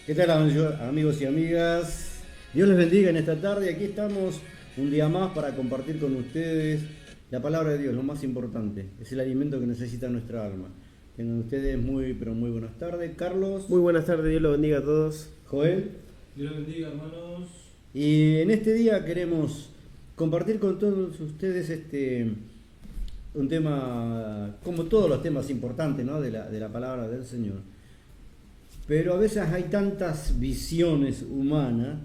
¿Qué tal, amigos y amigas? Dios les bendiga en esta tarde. Aquí estamos un día más para compartir con ustedes la palabra de Dios, lo más importante. Es el alimento que necesita nuestra alma. Tengan ustedes pero muy buenas tardes. Carlos. Muy buenas tardes, Dios los bendiga a todos. Joel. Dios los bendiga, hermanos. Y en este día queremos compartir con todos ustedes un tema, como todos los temas importantes, ¿no? de la palabra del Señor. Pero a veces hay tantas visiones humanas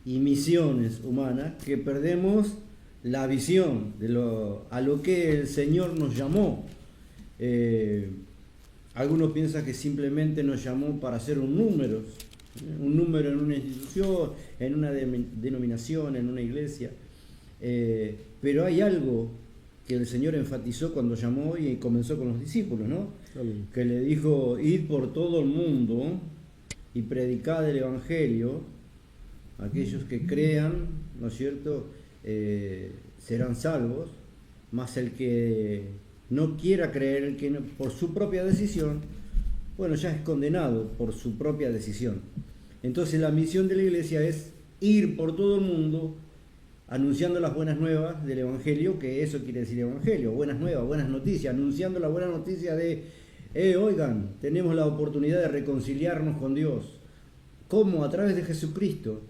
y misiones humanas que perdemos la visión a lo que el Señor nos llamó. Algunos piensan que simplemente nos llamó para ser un número en una institución, en una denominación, en una iglesia. Pero hay algo que el Señor enfatizó cuando llamó y comenzó con los discípulos, ¿no? Amén. Que le dijo: id por todo el mundo y predicad el Evangelio. Aquellos que crean, ¿no es cierto?, serán salvos, mas el que no quiera creer, el que por su propia decisión, bueno, ya es condenado por su propia decisión. Entonces la misión de la iglesia es ir por todo el mundo anunciando las buenas nuevas del Evangelio, que eso quiere decir Evangelio, buenas nuevas, buenas noticias, anunciando la buena noticia de, oigan, tenemos la oportunidad de reconciliarnos con Dios. ¿Cómo? A través de Jesucristo.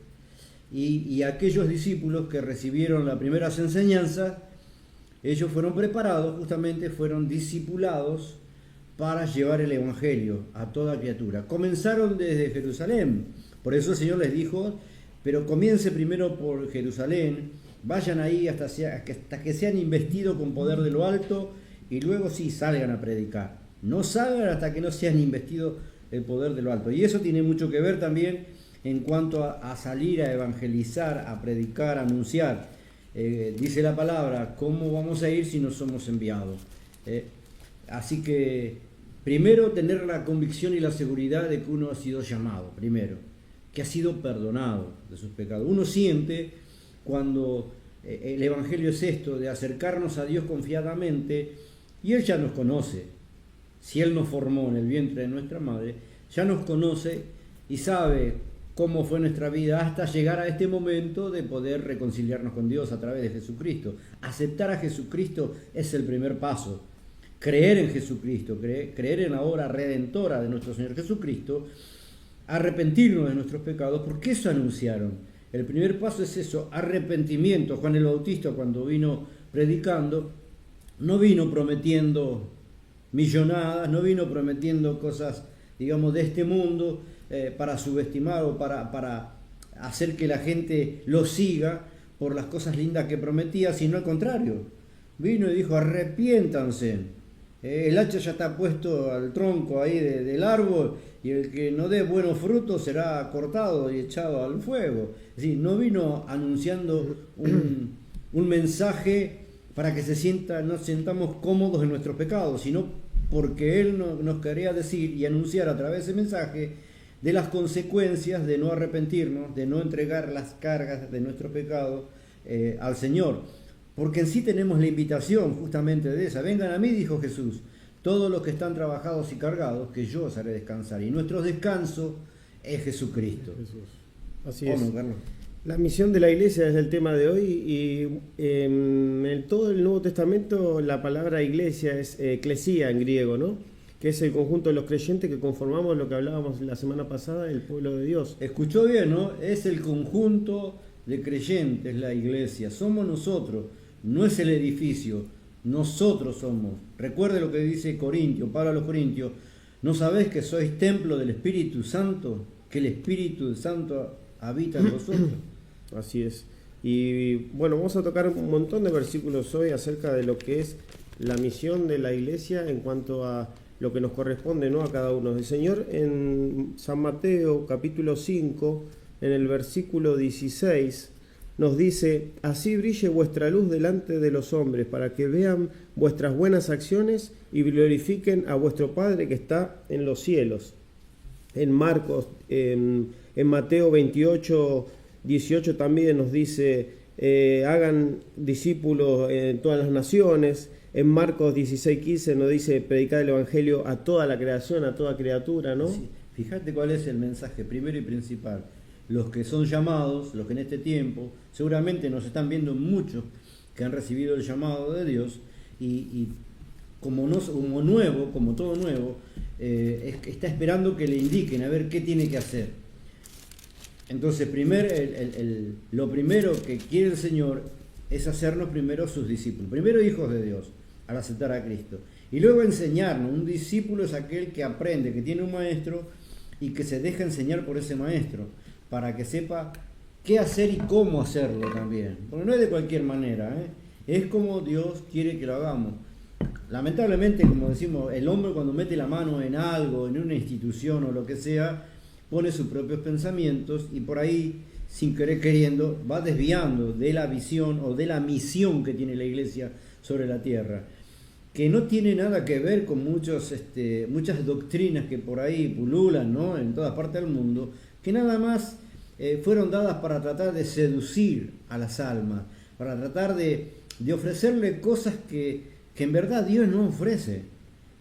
Y aquellos discípulos que recibieron las primeras enseñanzas, ellos fueron preparados, justamente fueron discipulados para llevar el Evangelio a toda criatura. Comenzaron desde Jerusalén, por eso el Señor les dijo: pero comience primero por Jerusalén, vayan ahí hasta que sean investidos con poder de lo alto, y luego sí salgan a predicar. No salgan hasta que no sean investidos el poder de lo alto. Y eso tiene mucho que ver también en cuanto a salir a evangelizar, a predicar, a anunciar. Dice la palabra: ¿cómo vamos a ir si no somos enviados? Así que primero tener la convicción y la seguridad de que uno ha sido llamado, primero, que ha sido perdonado de sus pecados. Uno siente cuando el Evangelio es esto, de acercarnos a Dios confiadamente, y Él ya nos conoce. Si Él nos formó en el vientre de nuestra madre, ya nos conoce y sabe cómo fue nuestra vida hasta llegar a este momento de poder reconciliarnos con Dios a través de Jesucristo. Aceptar a Jesucristo es el primer paso. Creer en Jesucristo, creer en la obra redentora de nuestro Señor Jesucristo, arrepentirnos de nuestros pecados, porque eso anunciaron. El primer paso es eso, arrepentimiento. Juan el Bautista, cuando vino predicando, no vino prometiendo millonadas, no vino prometiendo cosas, digamos, de este mundo para subestimar o para hacer que la gente lo siga por las cosas lindas que prometía, sino al contrario. Vino y dijo: arrepiéntanse. El hacha ya está puesto al tronco ahí del árbol, y el que no dé buenos frutos será cortado y echado al fuego. Es decir, no vino anunciando un mensaje para que nos sintamos cómodos en nuestros pecados, sino porque Él nos quería decir y anunciar a través de ese mensaje de las consecuencias de no arrepentirnos, de no entregar las cargas de nuestro pecado al Señor. Porque en sí tenemos la invitación justamente de esa. Vengan a mí, dijo Jesús, todos los que están trabajados y cargados, que yo os haré descansar. Y nuestro descanso es Jesucristo. Jesús. Así ¿O es. no, Carlos? La misión de la iglesia es el tema de hoy, y en todo el Nuevo Testamento la palabra iglesia es eclesía en griego, ¿no? Que es el conjunto de los creyentes que conformamos lo que hablábamos la semana pasada, el pueblo de Dios. Escuchó bien, ¿no? Es el conjunto de creyentes, la iglesia. Somos nosotros, no es el edificio. Nosotros somos. Recuerde lo que dice Pablo a los Corintios: ¿no sabéis que sois templo del Espíritu Santo? Que el Espíritu Santo habita en vosotros. Así es. Y bueno, vamos a tocar un montón de versículos hoy acerca de lo que es la misión de la iglesia en cuanto a lo que nos corresponde, ¿no?, a cada uno. El Señor en San Mateo capítulo 5, en el versículo 16, nos dice: así brille vuestra luz delante de los hombres, para que vean vuestras buenas acciones y glorifiquen a vuestro Padre que está en los cielos. En Marcos, en Mateo 28, 18 también nos dice: hagan discípulos en todas las naciones. En Marcos 16:15 nos dice: predicar el Evangelio a toda la creación, a toda criatura, ¿no? Sí. Fíjate cuál es el mensaje primero y principal. Los que son llamados, los que en este tiempo, seguramente nos están viendo muchos que han recibido el llamado de Dios y como nuevo, como todo nuevo, está esperando que le indiquen a ver qué tiene que hacer. Entonces, lo primero que quiere el Señor es hacernos primero sus discípulos, primero hijos de Dios, al aceptar a Cristo. Y luego enseñarnos. Un discípulo es aquel que aprende, que tiene un maestro y que se deja enseñar por ese maestro, para que sepa qué hacer y cómo hacerlo también. Porque no es de cualquier manera, es como Dios quiere que lo hagamos. Lamentablemente, como decimos, el hombre cuando mete la mano en algo, en una institución o lo que sea, pone sus propios pensamientos y por ahí, sin querer queriendo, va desviando de la visión o de la misión que tiene la iglesia sobre la tierra, que no tiene nada que ver con muchas doctrinas que por ahí pululan, ¿no?, en todas partes del mundo, que nada más fueron dadas para tratar de seducir a las almas, para tratar de ofrecerle cosas que en verdad Dios no ofrece.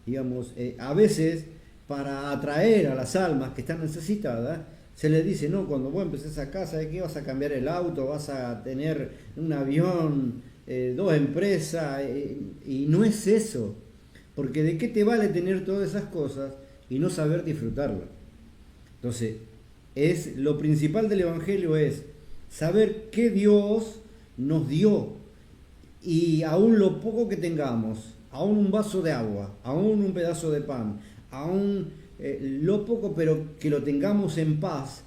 Digamos, a veces para atraer a las almas que están necesitadas, se les dice, no, cuando vos empecés acá, ¿sabes qué? Vas a cambiar el auto, vas a tener un avión, 2 empresas, y no es eso, porque ¿de qué te vale tener todas esas cosas y no saber disfrutarlas? Entonces, lo principal del Evangelio es saber qué Dios nos dio, y aún lo poco que tengamos, aún un vaso de agua, aún un pedazo de pan, aún lo poco, pero que lo tengamos en paz,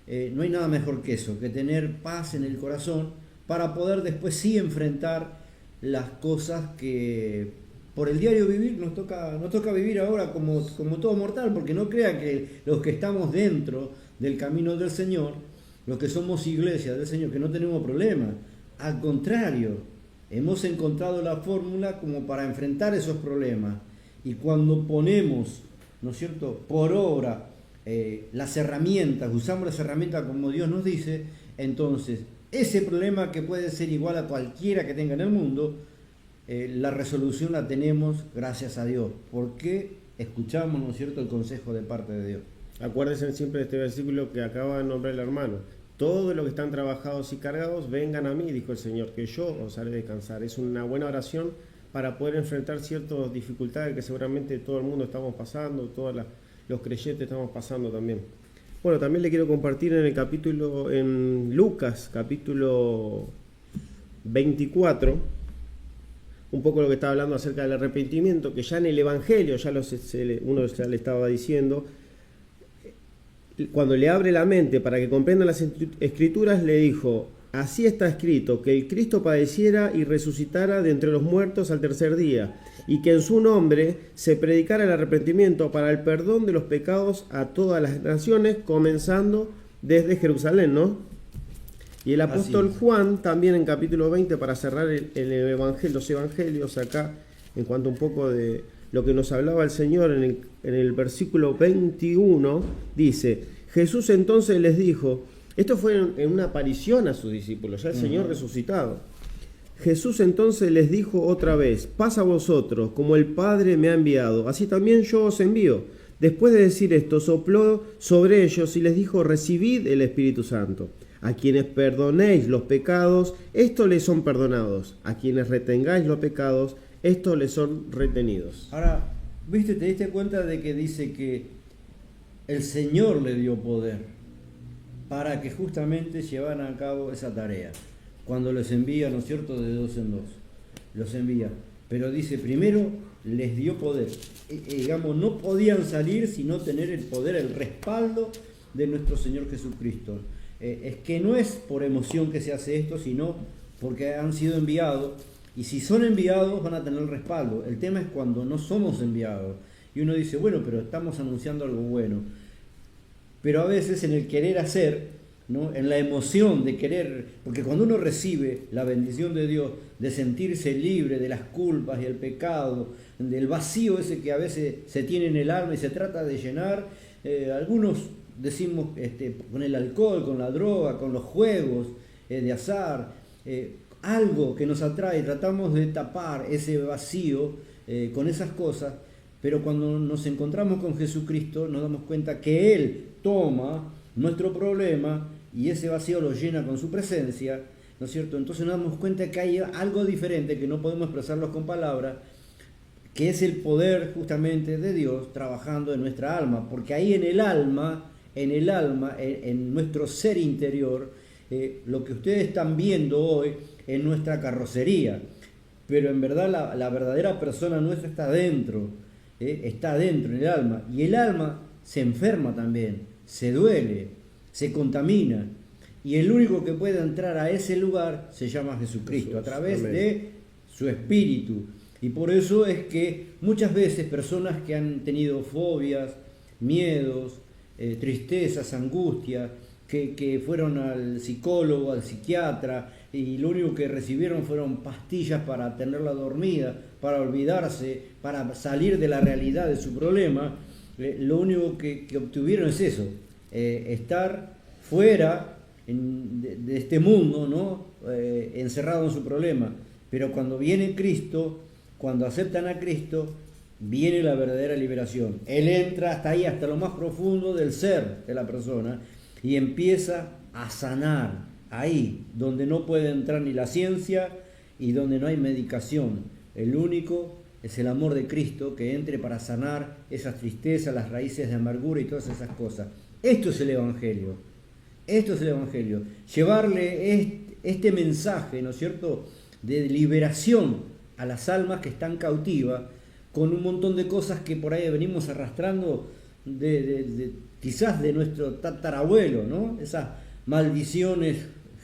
no hay nada mejor que eso, que tener paz en el corazón para poder después sí enfrentar las cosas que por el diario vivir nos toca vivir ahora como todo mortal, porque no crean que los que estamos dentro del camino del Señor, los que somos iglesia del Señor, que no tenemos problemas. Al contrario, hemos encontrado la fórmula como para enfrentar esos problemas, y cuando ponemos, ¿no es cierto?, por obra las herramientas, usamos las herramientas como Dios nos dice, entonces ese problema que puede ser igual a cualquiera que tenga en el mundo, la resolución la tenemos gracias a Dios, porque escuchamos, ¿no es cierto?, el consejo de parte de Dios. Acuérdense siempre de este versículo que acaba de nombrar el hermano. Todos los que están trabajados y cargados, vengan a mí, dijo el Señor, que yo os haré descansar. Es una buena oración para poder enfrentar ciertas dificultades que seguramente todo el mundo estamos pasando, todos los creyentes estamos pasando también. Bueno, también le quiero compartir en Lucas, capítulo 24, un poco lo que estaba hablando acerca del arrepentimiento, que ya en el Evangelio, uno ya le estaba diciendo, cuando le abre la mente para que comprenda las Escrituras, le dijo: así está escrito, que el Cristo padeciera y resucitara de entre los muertos al tercer día, y que en su nombre se predicara el arrepentimiento para el perdón de los pecados a todas las naciones, comenzando desde Jerusalén, ¿no? Y el apóstol Juan, también en capítulo 20, para cerrar los evangelios acá, en cuanto un poco de lo que nos hablaba el Señor en el versículo 21, dice: Jesús entonces les dijo, esto fue en una aparición a sus discípulos, ya el Señor resucitado. Jesús entonces les dijo otra vez: paz a vosotros, como el Padre me ha enviado, así también yo os envío. Después de decir esto, sopló sobre ellos y les dijo: recibid el Espíritu Santo. A quienes perdonéis los pecados, estos les son perdonados. A quienes retengáis los pecados, estos les son retenidos. Ahora, ¿viste? ¿Te diste cuenta de que dice que el Señor le dio poder para que justamente llevaran a cabo esa tarea? Cuando los envía, ¿no es cierto?, de 2 en 2. Los envía. Pero dice, primero les dio poder. Digamos, no podían salir sino tener el poder, el respaldo de nuestro Señor Jesucristo. Es que no es por emoción que se hace esto, sino porque han sido enviados. Y si son enviados van a tener respaldo. El tema es cuando no somos enviados. Y uno dice, bueno, pero estamos anunciando algo bueno. Pero a veces en el querer hacer, ¿no?, en la emoción de querer, porque cuando uno recibe la bendición de Dios, de sentirse libre de las culpas y el pecado, del vacío ese que a veces se tiene en el alma y se trata de llenar, algunos decimos con el alcohol, con la droga, con los juegos de azar, algo que nos atrae, tratamos de tapar ese vacío con esas cosas, pero cuando nos encontramos con Jesucristo nos damos cuenta que Él toma nuestro problema y ese vacío lo llena con su presencia, ¿no es cierto? Entonces nos damos cuenta que hay algo diferente que no podemos expresarlo con palabras, que es el poder justamente de Dios trabajando en nuestra alma, porque ahí en el alma, en nuestro ser interior, lo que ustedes están viendo hoy es nuestra carrocería, pero en verdad la verdadera persona nuestra está dentro en el alma, y el alma se enferma también, se duele, se contamina, y el único que puede entrar a ese lugar se llama Jesucristo, a través de su espíritu. Y por eso es que muchas veces personas que han tenido fobias, miedos, tristezas, angustias, que fueron al psicólogo, al psiquiatra, y lo único que recibieron fueron pastillas para tenerla dormida, para olvidarse, para salir de la realidad de su problema, lo único que obtuvieron es eso, estar fuera de este mundo, ¿no? Encerrado en su problema. Pero cuando viene Cristo, cuando aceptan a Cristo, viene la verdadera liberación. Él entra hasta ahí, hasta lo más profundo del ser de la persona, y empieza a sanar ahí, donde no puede entrar ni la ciencia y donde no hay medicación. El único es el amor de Cristo que entre para sanar esas tristezas, las raíces de amargura y todas esas cosas. Esto es el Evangelio. Esto es el Evangelio. Llevarle este mensaje, ¿no es cierto?, de liberación a las almas que están cautivas, con un montón de cosas que por ahí venimos arrastrando quizás de nuestro tatarabuelo, ¿no? Esas maldiciones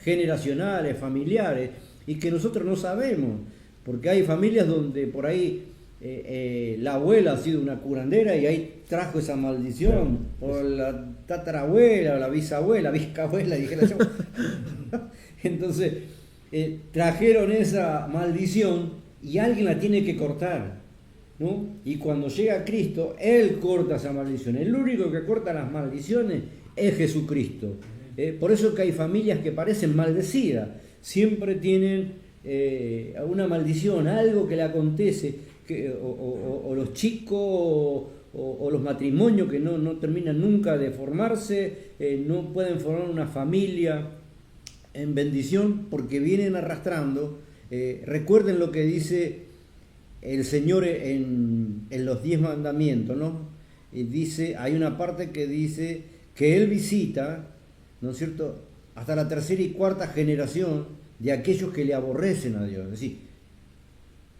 generacionales, familiares, y que nosotros no sabemos, porque hay familias donde por ahí la abuela ha sido una curandera y ahí trajo esa maldición, o la tatarabuela, o la bisabuela, dijera yo. Entonces, trajeron esa maldición y alguien la tiene que cortar, ¿no? Y cuando llega Cristo, Él corta esa maldición. El único que corta las maldiciones es Jesucristo. Por eso que hay familias que parecen maldecidas, siempre tienen una maldición, algo que le acontece, o los chicos o los matrimonios que no terminan nunca de formarse, no pueden formar una familia en bendición porque vienen arrastrando. Recuerden lo que dice el Señor en los 10 mandamientos, ¿no? Y dice, hay una parte que dice que Él visita, ¿no es cierto?, hasta la tercera y cuarta generación de aquellos que le aborrecen a Dios. Es decir,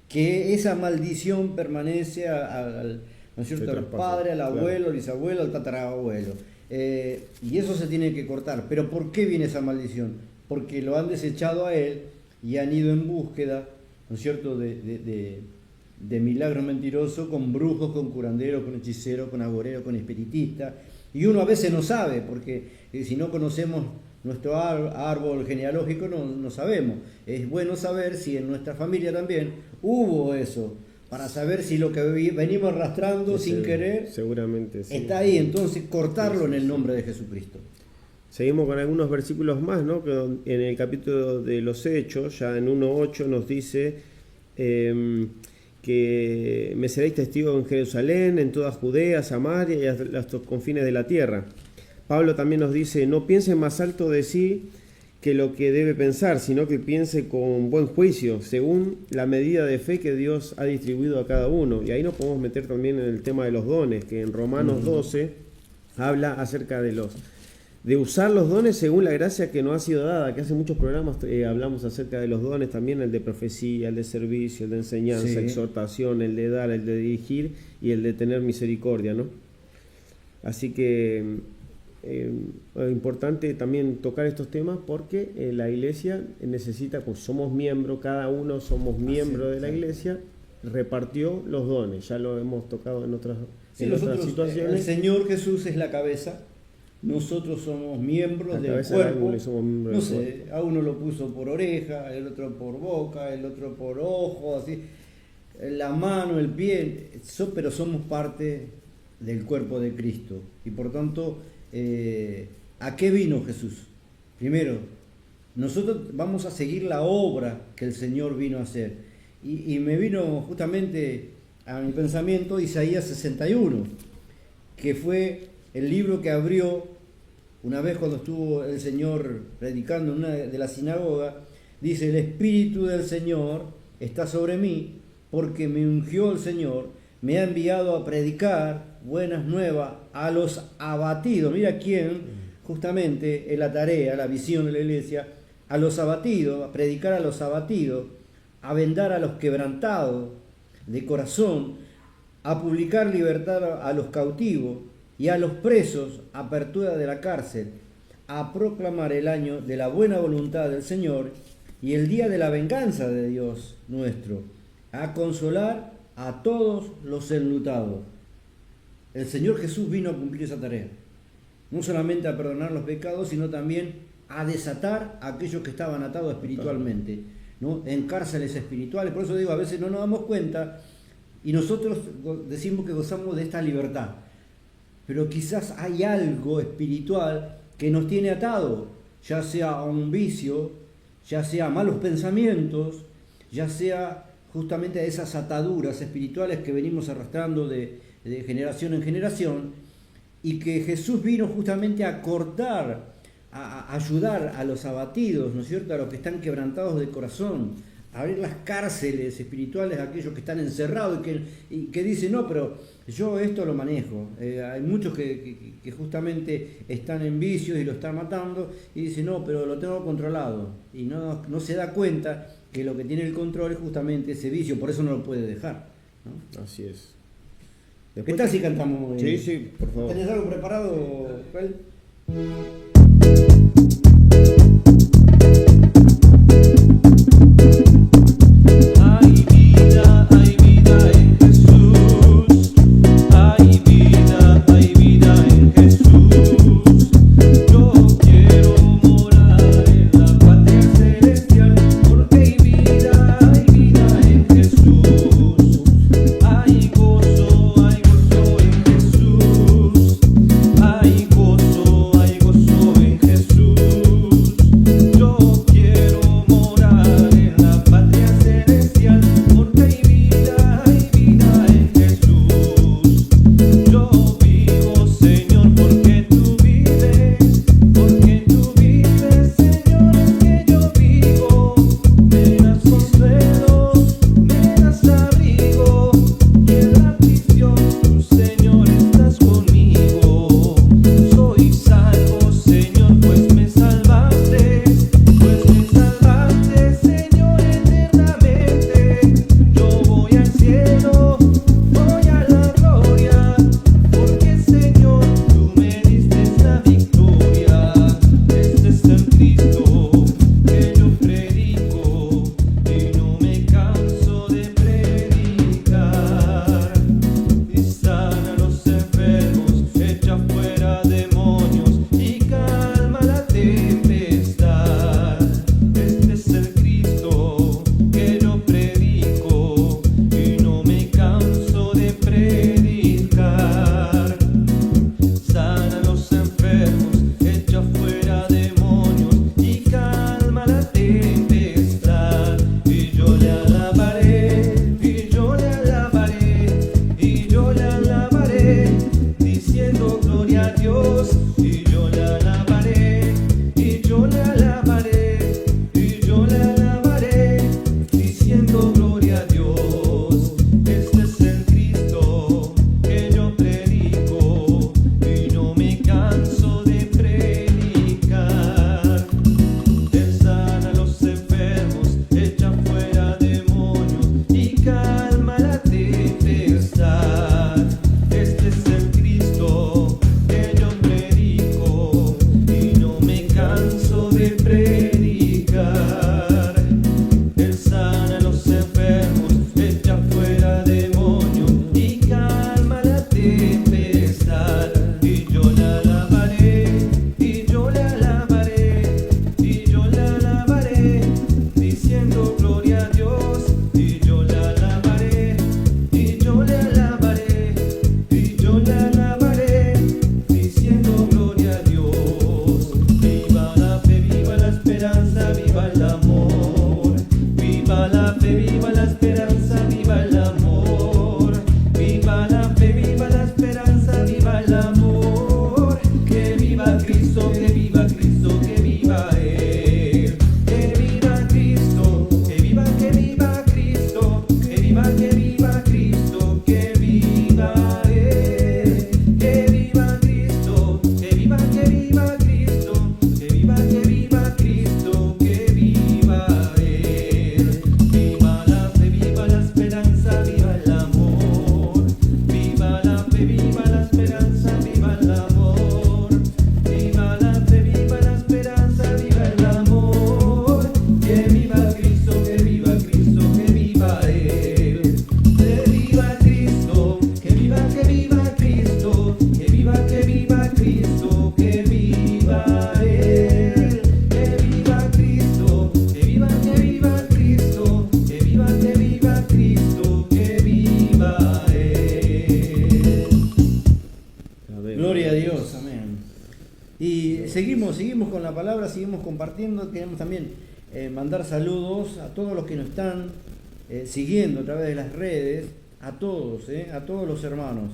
que esa maldición permanece ¿no es cierto?, al padre, al abuelo, al bisabuelo, al tatarabuelo. Y eso se tiene que cortar. ¿Pero por qué viene esa maldición? Porque lo han desechado a Él y han ido en búsqueda, ¿no es cierto?, de milagros mentirosos, con brujos, con curanderos, con hechiceros, con agoreros, con espiritistas. Y uno a veces no sabe, porque si no conocemos nuestro árbol genealógico no sabemos. Es bueno saber si en nuestra familia también hubo eso, para saber si lo que venimos arrastrando sin querer seguramente sí, está ahí. Entonces cortarlo en el nombre de Jesucristo. Seguimos con algunos versículos más, ¿no? Que en el capítulo de los Hechos, ya en 1.8 nos dice que me seréis testigo en Jerusalén, en toda Judea, Samaria y hasta los confines de la tierra. Pablo también nos dice, no piense más alto de sí que lo que debe pensar, sino que piense con buen juicio, según la medida de fe que Dios ha distribuido a cada uno. Y ahí nos podemos meter también en el tema de los dones, que en Romanos 12 habla acerca de usar los dones según la gracia que nos ha sido dada, que hace muchos programas hablamos acerca de los dones también, el de profecía, el de servicio, el de enseñanza, sí, exhortación, el de dar, el de dirigir y el de tener misericordia, ¿no? Así que es importante también tocar estos temas porque la iglesia necesita, pues somos miembros, cada uno somos miembros de la iglesia, repartió los dones, ya lo hemos tocado en otras situaciones. El Señor Jesús es la cabeza. Nosotros somos miembros del cuerpo. No sé, a uno lo puso por oreja, el otro por boca, el otro por ojo, así, la mano, el pie, pero somos parte del cuerpo de Cristo. Y por tanto, ¿a qué vino Jesús? Primero, nosotros vamos a seguir la obra que el Señor vino a hacer. Y me vino justamente a mi pensamiento Isaías 61, que fue el libro que abrió una vez cuando estuvo el Señor predicando en una de las sinagogas. Dice: el Espíritu del Señor está sobre mí, porque me ungió el Señor, me ha enviado a predicar buenas nuevas a los abatidos. Mira quién, justamente, es la tarea, la visión de la iglesia: a los abatidos, a predicar a los abatidos, a vendar a los quebrantados de corazón, a publicar libertad a los cautivos y a los presos apertura de la cárcel, a proclamar el año de la buena voluntad del Señor y el día de la venganza de Dios nuestro, a consolar a todos los enlutados. El Señor Jesús vino a cumplir esa tarea, no solamente a perdonar los pecados, sino también a desatar a aquellos que estaban atados espiritualmente, ¿no? En cárceles espirituales. Por eso digo, a veces no nos damos cuenta y nosotros decimos que gozamos de esta libertad, pero quizás hay algo espiritual que nos tiene atado, ya sea a un vicio, ya sea a malos pensamientos, ya sea justamente a esas ataduras espirituales que venimos arrastrando de generación en generación, y que Jesús vino justamente a cortar, a ayudar a los abatidos, ¿no es cierto?, a los que están quebrantados de corazón, a abrir las cárceles espirituales a aquellos que están encerrados y que dicen: no, pero yo esto lo manejo. Hay muchos que justamente están en vicios y lo están matando y dicen: no, pero lo tengo controlado, y no se da cuenta que lo que tiene el control es justamente ese vicio, por eso no lo puede dejar, ¿no? Así es. ¿Qué tal si cantamos? Sí, por favor. ¿Tenés algo preparado, Joel? Hay vida en Jesús. Hay vida en Jesús. Yo quiero morar en la patria celestial, porque hay vida en Jesús. Hay gozo en Jesús. Hay gozo en Jesús. Yo quiero morar en la patria celestial, porque hay vida seguimos con la palabra, seguimos compartiendo. Queremos también mandar saludos a todos los que nos están siguiendo a través de las redes, a todos los hermanos.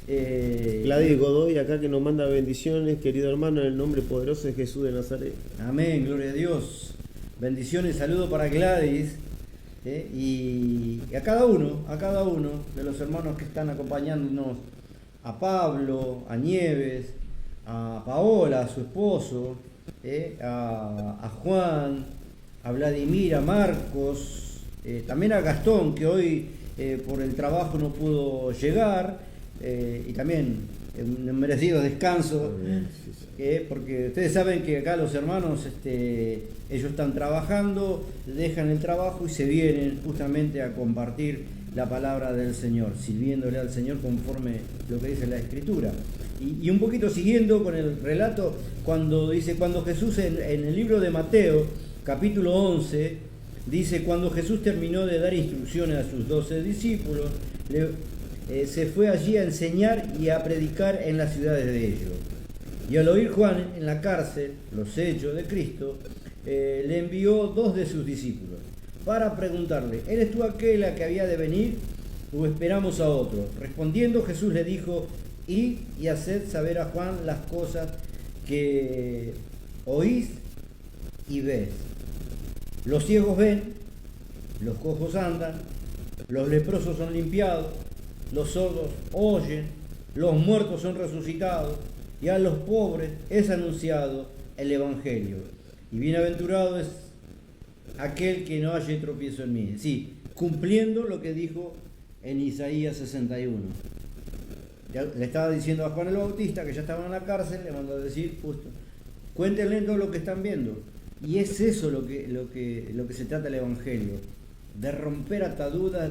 Gladys Godoy acá que nos manda bendiciones, querido hermano, en el nombre poderoso de Jesús de Nazaret. Amén, gloria a Dios. Bendiciones, saludo para Gladys y a cada uno de los hermanos que están acompañándonos, a Pablo, a Nieves, a Paola, a su esposo, a Juan, a Vladimir, a Marcos, también a Gastón, que hoy por el trabajo no pudo llegar, y también un merecido descanso, porque ustedes saben que acá los hermanos, ellos están trabajando, dejan el trabajo y se vienen justamente a compartir la palabra del Señor, sirviéndole al Señor conforme lo que dice la Escritura. Y un poquito siguiendo con el relato, cuando Jesús en el libro de Mateo, capítulo 11, dice, cuando Jesús terminó de dar instrucciones a sus 12 discípulos, se fue allí a enseñar y a predicar en las ciudades de ellos. Y al oír Juan en la cárcel los hechos de Cristo, le envió 2 de sus discípulos para preguntarle, ¿eres tú aquel a que había de venir o esperamos a otro? Respondiendo Jesús le dijo, id y haced saber a Juan las cosas que oís y ves. Los ciegos ven, los cojos andan, los leprosos son limpiados, los sordos oyen, los muertos son resucitados, y a los pobres es anunciado el Evangelio. Y bienaventurado es aquel que no halle tropiezo en mí. Sí, cumpliendo lo que dijo en Isaías 61. Ya le estaba diciendo a Juan el Bautista, que ya estaba en la cárcel, le mandó a decir justo, cuéntenle todo lo que están viendo. Y es eso lo que se trata el Evangelio, de romper ataduras,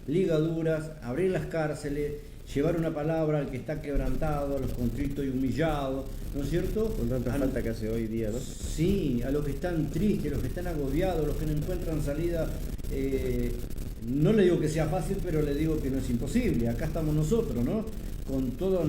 ligaduras, abrir las cárceles, llevar una palabra al que está quebrantado, a los contritos y humillados, ¿no es cierto? Con tanta falta que hace hoy día, ¿no? Sí, a los que están tristes, los que están agobiados, los que no encuentran salida. No le digo que sea fácil, pero le digo que no es imposible. Acá estamos nosotros, ¿no? Con todas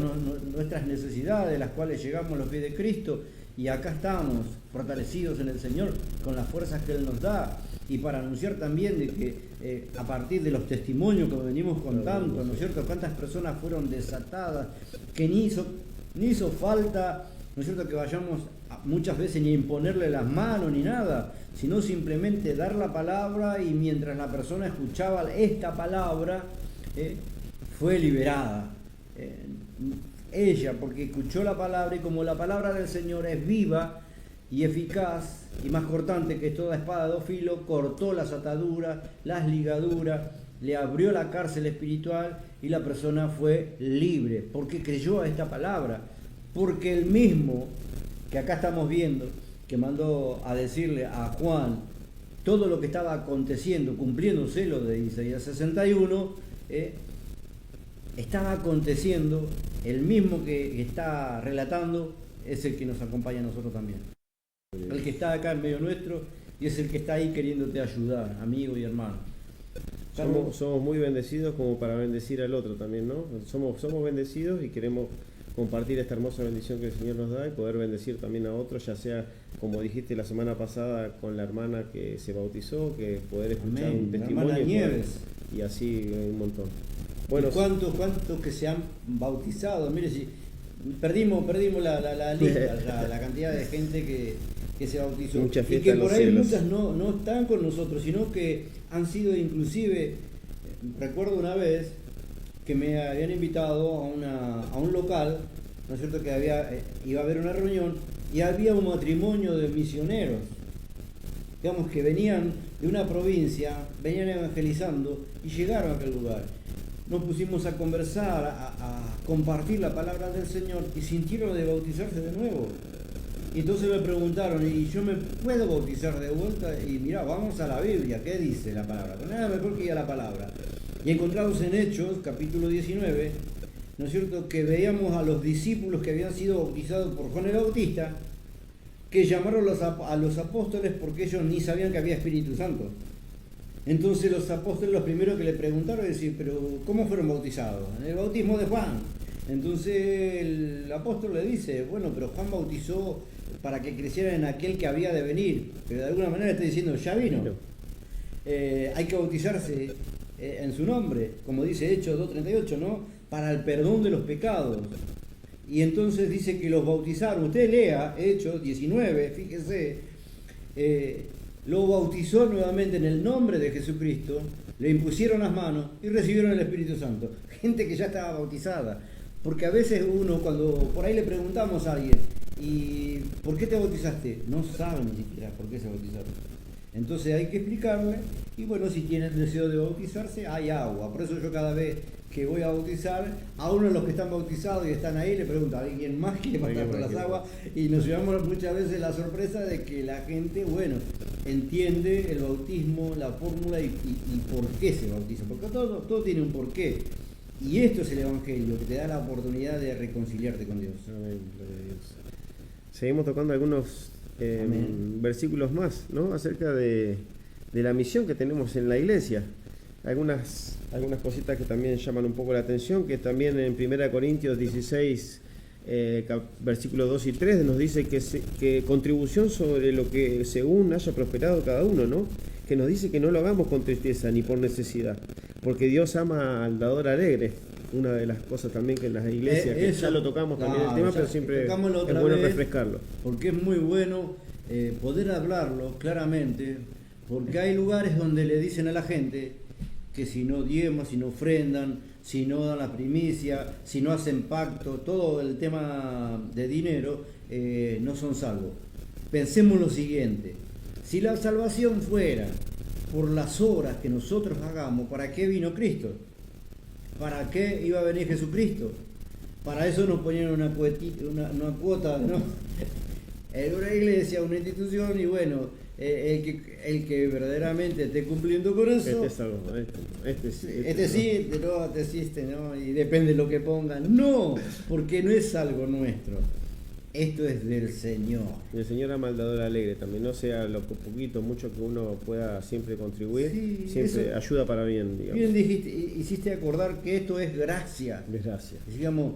nuestras necesidades, las cuales llegamos a los pies de Cristo, y acá estamos, fortalecidos en el Señor, con las fuerzas que Él nos da, y para anunciar también de que a partir de los testimonios que venimos contando, ¿no es cierto?, cuántas personas fueron desatadas, que ni hizo falta, ¿no es cierto?, que vayamos muchas veces ni a imponerle las manos ni nada, sino simplemente dar la palabra, y mientras la persona escuchaba esta palabra, fue liberada. Ella, porque escuchó la palabra, y como la palabra del Señor es viva y eficaz y más cortante que toda espada de dos filos, cortó las ataduras, las ligaduras, le abrió la cárcel espiritual, y la persona fue libre porque creyó a esta palabra, porque el mismo que acá estamos viendo, que mandó a decirle a Juan todo lo que estaba aconteciendo, cumpliéndose lo de Isaías 61, estaba aconteciendo, el mismo que está relatando es el que nos acompaña a nosotros también. El que está acá en medio nuestro, y es el que está ahí queriéndote ayudar, amigo y hermano. Somos muy bendecidos como para bendecir al otro también, ¿no? Somos bendecidos y queremos compartir esta hermosa bendición que el Señor nos da y poder bendecir también a otros, ya sea, como dijiste la semana pasada con la hermana que se bautizó, que poder escuchar Amén. un testimonio Nieves. y así un montón. Bueno, ¿Cuántos que se han bautizado? Mire, si perdimos la lista, la cantidad de gente que se bautizó. Mucha y fiesta que en por los ahí cielos. muchas no están con nosotros, sino que han sido inclusive, recuerdo una vez que me habían invitado a un local, ¿no es cierto?, que iba a haber una reunión, y había un matrimonio de misioneros, digamos, que venían de una provincia, venían evangelizando y llegaron a aquel lugar. Nos pusimos a conversar, a compartir la palabra del Señor, y sintieron de bautizarse de nuevo. Y entonces me preguntaron, ¿y yo me puedo bautizar de vuelta? Y mirá, vamos a la Biblia, ¿qué dice la palabra? Pues nada mejor que ir a la palabra. Y encontramos en Hechos, capítulo 19, ¿no es cierto?, que veíamos a los discípulos que habían sido bautizados por Juan el Bautista, que llamaron a los apóstoles porque ellos ni sabían que había Espíritu Santo. Entonces los apóstoles, los primeros que le preguntaron, es decir, pero ¿cómo fueron bautizados? En el bautismo de Juan. Entonces el apóstol le dice, bueno, pero Juan bautizó para que crecieran en aquel que había de venir, pero de alguna manera está diciendo, ya vino. Hay que bautizarse en su nombre, como dice Hechos 2:38, ¿no? Para el perdón de los pecados. Y entonces dice que los bautizaron. Usted lea Hechos 19, fíjese, lo bautizó nuevamente en el nombre de Jesucristo, le impusieron las manos y recibieron el Espíritu Santo. Gente que ya estaba bautizada. Porque a veces uno, cuando por ahí le preguntamos a alguien, ¿y por qué te bautizaste? No saben ni siquiera por qué se bautizaron. Entonces hay que explicarle, y bueno, si tienen deseo de bautizarse, hay agua. Por eso yo cada vez que voy a bautizar, a uno de los que están bautizados y están ahí, le pregunto, ¿alguien más quiere pasar por las aguas? Y nos llevamos muchas veces la sorpresa de que la gente, bueno, entiende el bautismo, la fórmula y por qué se bautiza. Porque todo tiene un porqué. Y esto es el Evangelio, que te da la oportunidad de reconciliarte con Dios. Amén, gloria a Dios. Seguimos tocando algunos versículos más, ¿no? Acerca de la misión que tenemos en la iglesia. Algunas cositas que también llaman un poco la atención, que también en 1 Corintios 16, versículos 2 y 3, nos dice que contribución sobre lo que según haya prosperado cada uno, ¿no? Que nos dice que no lo hagamos con tristeza ni por necesidad, porque Dios ama al dador alegre. Una de las cosas también que en las iglesias, que ya lo tocamos también el tema, pero siempre es bueno refrescarlo. Porque es muy bueno poder hablarlo claramente, porque hay lugares donde le dicen a la gente que si no diezman, si no ofrendan, si no dan la primicia, si no hacen pacto, todo el tema de dinero, no son salvos. Pensemos lo siguiente, si la salvación fuera por las obras que nosotros hagamos, ¿para qué vino Cristo? ¿Para qué iba a venir Jesucristo? Para eso nos ponían una cuota, ¿no? En una iglesia, una institución, y bueno, el que verdaderamente esté cumpliendo con eso. Este sí, ¿no? Y depende de lo que pongan. No, porque no es algo nuestro. Esto es del Señor. Y el Señor ama al dador alegre también, no sea lo poquito, mucho que uno pueda siempre contribuir, Sí, siempre eso, ayuda para bien, digamos. bien dijiste, hiciste acordar que esto es gracia. Gracias. Digamos,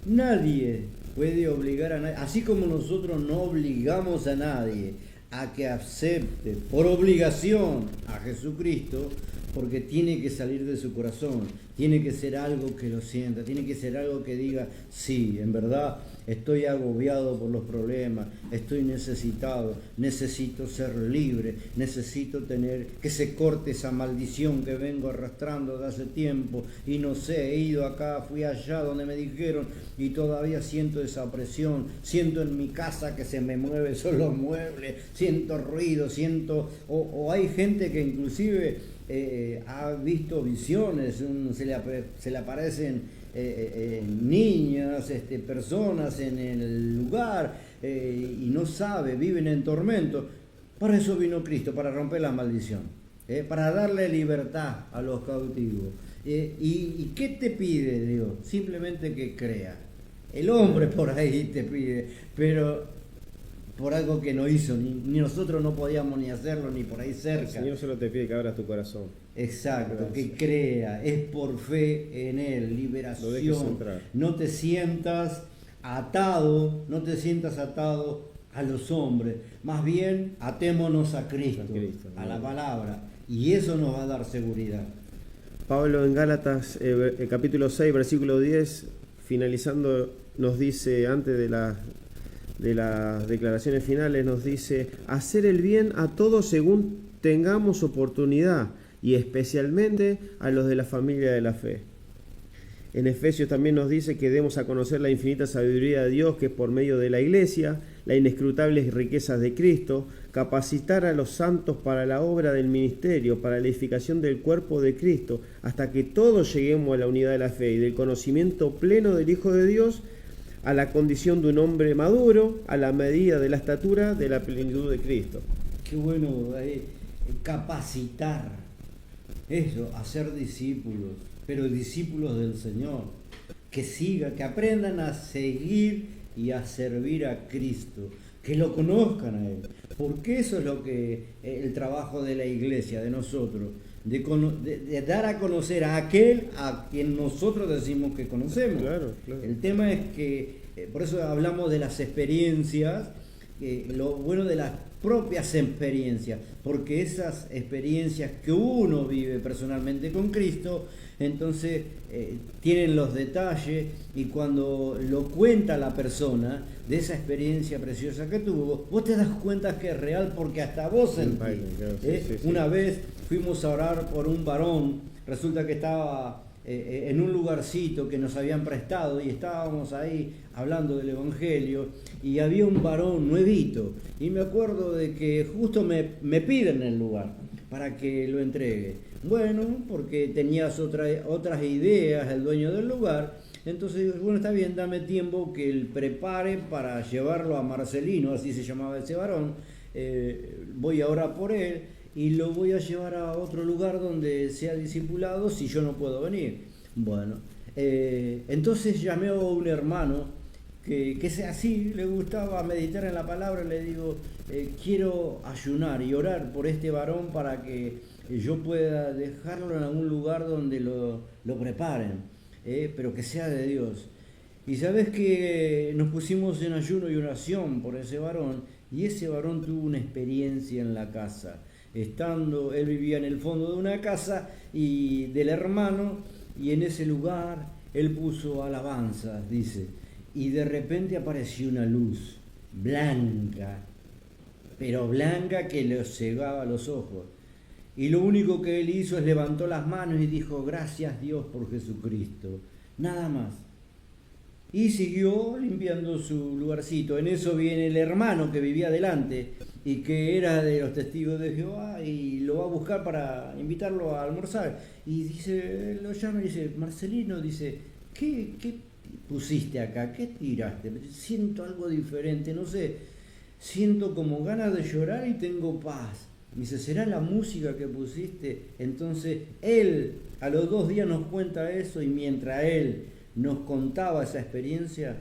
nadie puede obligar a nadie, así como nosotros no obligamos a nadie a que acepte por obligación a Jesucristo, porque tiene que salir de su corazón, tiene que ser algo que lo sienta, tiene que ser algo que diga, sí, en verdad estoy agobiado por los problemas, estoy necesitado, necesito ser libre, necesito tener que se corte esa maldición que vengo arrastrando de hace tiempo y no sé, he ido acá, fui allá donde me dijeron y todavía siento esa presión, siento en mi casa que se me mueven solo los muebles, siento ruido, o hay gente que inclusive ha visto visiones, se le aparecen niñas, personas en el lugar y no sabe, viven en tormento. Para eso vino Cristo, para romper la maldición, para darle libertad a los cautivos. ¿Y qué te pide Dios? Simplemente que crea. El hombre por ahí te pide, pero por algo que no hizo, ni nosotros no podíamos ni hacerlo, ni por ahí cerca. El Señor solo te pide que abras tu corazón. Exacto, que crea, es por fe en Él, liberación. No te sientas atado a los hombres, más bien atémonos a Cristo, a la palabra, y eso nos va a dar seguridad. Pablo en Gálatas capítulo 6, versículo 10, finalizando, nos dice, antes de las declaraciones finales, nos dice: hacer el bien a todos según tengamos oportunidad, y especialmente a los de la familia de la fe. En Efesios también nos dice que debemos a conocer la infinita sabiduría de Dios, que es por medio de la iglesia, las inescrutables riquezas de Cristo, capacitar a los santos para la obra del ministerio, para la edificación del cuerpo de Cristo, hasta que todos lleguemos a la unidad de la fe y del conocimiento pleno del Hijo de Dios, a la condición de un hombre maduro, a la medida de la estatura de la plenitud de Cristo. Qué bueno, capacitar, eso, hacer discípulos, pero discípulos del Señor, que sigan, que aprendan a seguir y a servir a Cristo, que lo conozcan a Él, porque eso es lo que el trabajo de la iglesia, de nosotros, de dar a conocer a aquel a quien nosotros decimos que conocemos. Claro, claro. El tema es que, por eso hablamos de las experiencias, lo bueno de las propias experiencias, porque esas experiencias que uno vive personalmente con Cristo, entonces tienen los detalles, y cuando lo cuenta la persona de esa experiencia preciosa que tuvo, vos te das cuenta que es real, porque hasta vos sentís. Claro, sí, sí, sí. Una vez fuimos a orar por un varón, resulta que estaba en un lugarcito que nos habían prestado, y estábamos ahí hablando del Evangelio, y había un varón nuevito, y me acuerdo de que justo me piden el lugar para que lo entregue. Bueno, porque tenías otras ideas el dueño del lugar, entonces digo, bueno, está bien, dame tiempo que él prepare para llevarlo a Marcelino, así se llamaba ese varón, voy a orar por él, y lo voy a llevar a otro lugar donde sea discipulado si yo no puedo venir. Bueno, entonces llamé a un hermano que sea así, le gustaba meditar en la palabra, le digo, quiero ayunar y orar por este varón para que yo pueda dejarlo en algún lugar donde lo preparen, pero que sea de Dios. Y sabes que nos pusimos en ayuno y oración por ese varón, y ese varón tuvo una experiencia en la casa. Él vivía en el fondo de una casa y del hermano, y en ese lugar él puso alabanzas, dice, y de repente apareció una luz blanca, pero blanca que le cegaba los ojos. Y lo único que él hizo es levantó las manos y dijo, gracias Dios por Jesucristo, nada más. Y siguió limpiando su lugarcito. En eso viene el hermano que vivía delante y que era de los testigos de Jehová, y lo va a buscar para invitarlo a almorzar. Y dice, lo llama y dice, Marcelino, dice, ¿qué pusiste acá? ¿Qué tiraste? Siento algo diferente, no sé, siento como ganas de llorar y tengo paz. Me dice, ¿será la música que pusiste? Entonces él a los 2 días nos cuenta eso, y mientras él nos contaba esa experiencia,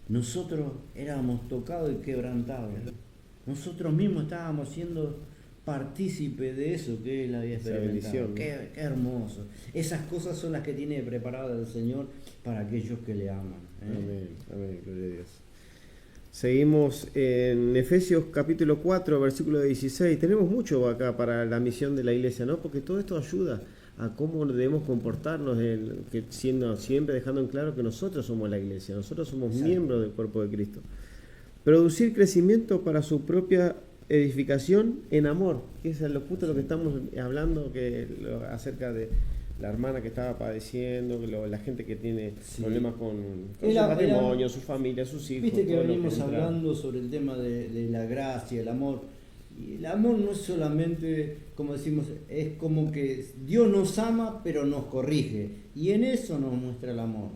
nosotros éramos tocados y quebrantados. Nosotros mismos estábamos siendo partícipes de eso que él había experimentado. Qué hermoso. Esas cosas son las que tiene preparadas el Señor para aquellos que le aman. Amén, amén, gloria a Dios. Seguimos en Efesios capítulo 4, versículo 16. Tenemos mucho acá para la misión de la iglesia, ¿no? Porque todo esto ayuda a cómo debemos comportarnos, siempre dejando en claro que nosotros somos la iglesia, nosotros somos miembros del cuerpo de Cristo. Producir crecimiento para su propia edificación en amor, que es justo lo que estamos hablando, acerca de la hermana que estaba padeciendo, la gente que tiene problemas con su matrimonio, su familia, sus hijos. Viste que venimos hablando sobre el tema de la gracia, el amor. Y el amor no es solamente, como decimos, es como que Dios nos ama pero nos corrige, y en eso nos muestra el amor.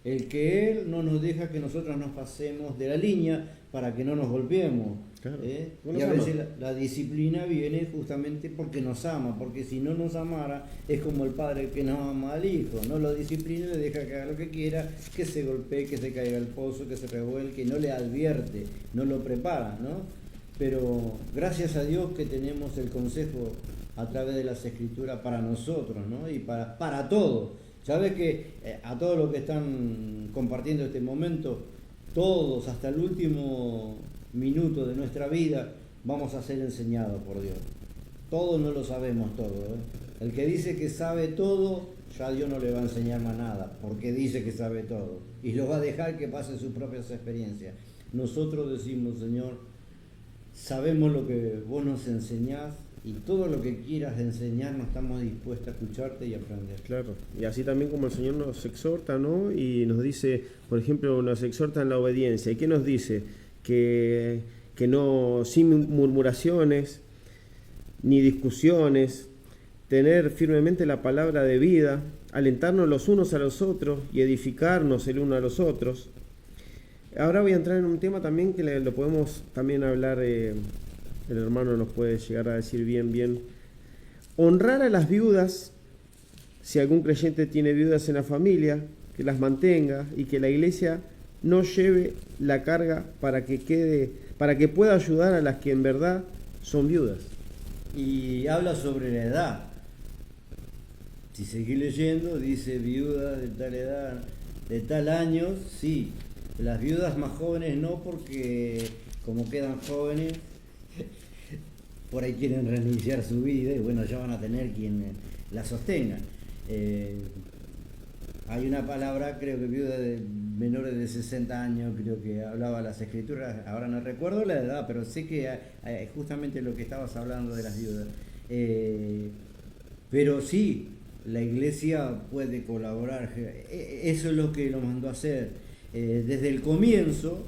El que Él no nos deja que nosotros nos pasemos de la línea para que no nos golpeemos. Claro. Y a veces la disciplina viene justamente porque nos ama, porque si no nos amara es como el padre que no ama al hijo, no lo disciplina, le deja que haga lo que quiera, que se golpee, que se caiga al pozo, que se revuelque, no le advierte, no lo prepara, ¿no? Pero gracias a Dios que tenemos el consejo a través de las Escrituras para nosotros, ¿no? Y para todos. ¿Sabes que a todos los que están compartiendo este momento, todos hasta el último minuto de nuestra vida vamos a ser enseñados por Dios? Todos no lo sabemos todo, ¿eh? El que dice que sabe todo, ya Dios no le va a enseñar más nada, porque dice que sabe todo, y lo va a dejar que pase sus propias experiencias. Nosotros decimos, Señor, sabemos lo que vos nos enseñás, y todo lo que quieras enseñarnos estamos dispuestos a escucharte y aprender. Claro, y así también como el Señor nos exhorta, ¿no? Y nos dice, por ejemplo, nos exhorta en la obediencia. ¿Y qué nos dice? Que no, sin murmuraciones ni discusiones, tener firmemente la palabra de vida, alentarnos los unos a los otros y edificarnos el uno a los otros. Ahora voy a entrar en un tema también que lo podemos también hablar, el hermano nos puede llegar a decir bien. Honrar a las viudas, si algún creyente tiene viudas en la familia, que las mantenga, y que la iglesia no lleve la carga para que pueda ayudar a las que en verdad son viudas. Y habla sobre la edad. Si seguís leyendo, dice viuda de tal edad, de tal año, sí. Las viudas más jóvenes no, porque como quedan jóvenes, por ahí quieren reiniciar su vida y bueno, ya van a tener quien la sostenga. Hay una palabra, creo que viuda de menores de 60 años, creo que hablaba las escrituras, ahora no recuerdo la edad, pero sé que justamente lo que estabas hablando de las viudas. Pero sí, la iglesia puede colaborar, eso es lo que lo mandó a hacer. Desde el comienzo,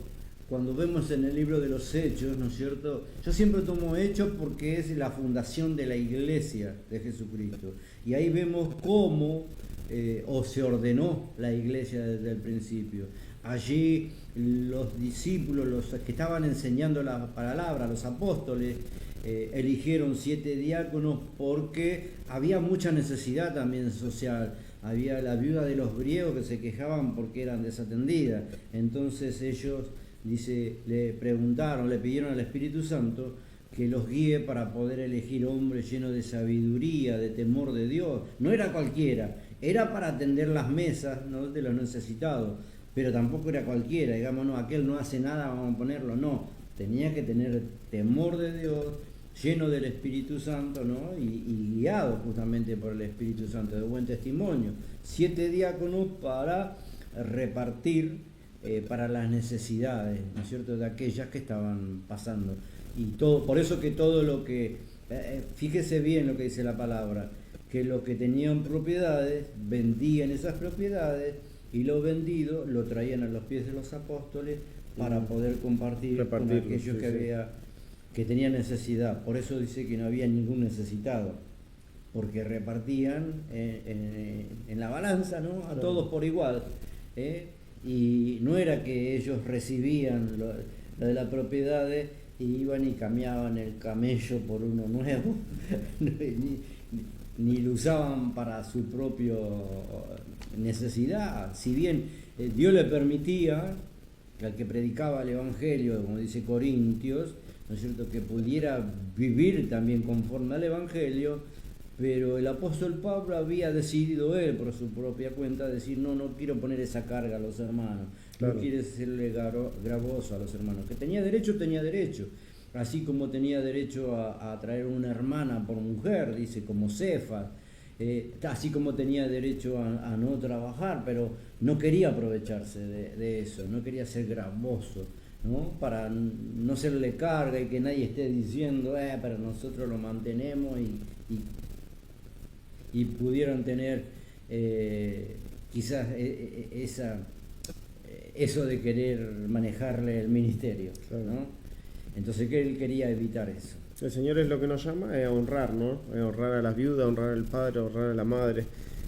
cuando vemos en el libro de los Hechos, ¿no es cierto? Yo siempre tomo Hechos porque es la fundación de la iglesia de Jesucristo. Y ahí vemos cómo se ordenó la iglesia desde el principio. Allí los discípulos, los que estaban enseñando la palabra, los apóstoles, eligieron 7 diáconos porque había mucha necesidad también social. Había la viuda de los griegos que se quejaban porque eran desatendidas. Entonces ellos, dice, le preguntaron, le pidieron al Espíritu Santo que los guíe para poder elegir hombres llenos de sabiduría, de temor de Dios. No era cualquiera, era para atender las mesas, ¿no?, de los necesitados, pero tampoco era cualquiera, digamos, no, aquel no hace nada, vamos a ponerlo, no. Tenía que tener temor de Dios, lleno del Espíritu Santo, ¿no? Y guiado justamente por el Espíritu Santo, de buen testimonio. 7 diáconos para repartir para las necesidades, ¿no es cierto?, de aquellas que estaban pasando. Y todo, por eso que todo lo que, fíjese bien lo que dice la palabra, que los que tenían propiedades vendían esas propiedades y lo vendido lo traían a los pies de los apóstoles para poder compartir con aquellos que tenían necesidad. Por eso dice que no había ningún necesitado, porque repartían en la balanza, ¿no?, a todos por igual, y no era que ellos recibían lo de las propiedades y iban y cambiaban el camello por uno nuevo, ni lo usaban para su propia necesidad. Si bien Dios le permitía que al que predicaba el Evangelio, como dice Corintios, ¿no es cierto?, que pudiera vivir también conforme al Evangelio, pero el apóstol Pablo había decidido él por su propia cuenta decir, no quiero poner esa carga a los hermanos, claro. No quiere serle gravoso a los hermanos, que tenía derecho, así como tenía derecho a traer una hermana por mujer, dice, como Cefas, así como tenía derecho a no trabajar, pero no quería aprovecharse de eso, no quería ser gravoso, ¿no?, para no serle carga y que nadie esté diciendo, pero nosotros lo mantenemos y pudieran tener quizás eso de querer manejarle el ministerio, ¿no? Entonces que él quería evitar eso. El Señor es lo que nos llama a honrar, ¿no? A honrar a las viudas, a honrar al padre, a honrar a la madre.